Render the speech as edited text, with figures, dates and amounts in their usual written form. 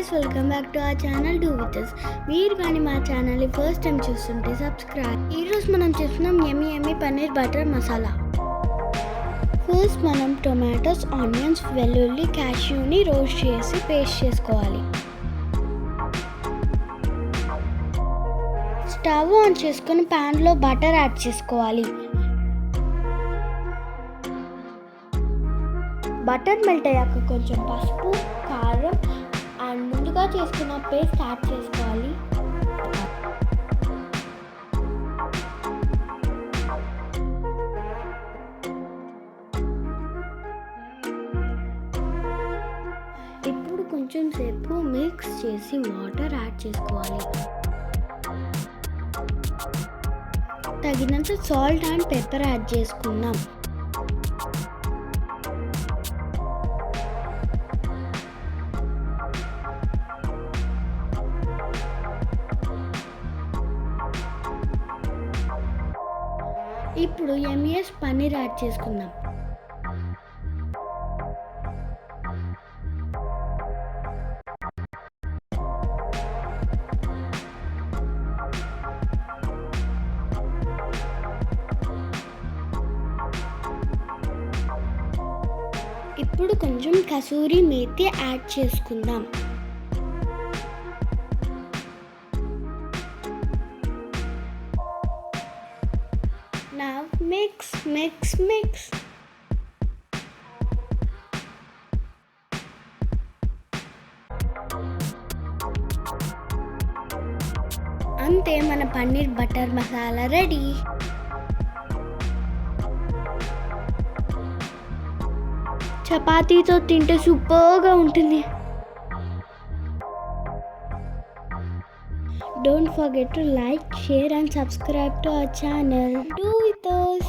guys, welcome back to our channel Do With Us. మీరు కానీ మా ఛానల్ని ఫస్ట్ టైం చూస్తుంటే సబ్స్క్రైబ్. ఈరోజు మనం చేస్తున్నాం యమ్మీ పన్నీర్ బటర్ మసాలా. ఫస్ట్ మనం టొమాటోస్, ఆనియన్స్, వెల్లుల్లి, క్యాష్యూని రోస్ట్ చేసి పేస్ట్ చేసుకోవాలి. స్టవ్ ఆన్ చేసుకొని ప్యాన్లో బటర్ యాడ్ చేసుకోవాలి. బటర్ మెల్ట్ అయ్యాక కొంచెం పసుపు, కారం అండ్ ముందుగా చేసుకున్న పేస్ట్ యాడ్ చేసుకోవాలి. ఇప్పుడు కొంచెం సేపు మిక్స్ చేసి వాటర్ యాడ్ చేసుకోవాలి. తగినంత సాల్ట్ అండ్ పెప్పర్ యాడ్ చేసుకుందాం. ఇప్పుడు యమ్మీయస్ పన్నీర్ యాడ్ చేసుకుందాం. ఇప్పుడు కొంచెం కసూరి మేతి యాడ్ చేసుకుందాం. Now mix. అంతే, మన పన్నీర్ బటర్ మసాలా రెడీ. చపాతీతో తింటే సూపర్గా ఉంటుంది. Don't forget to like, share and subscribe to our channel. Do with us.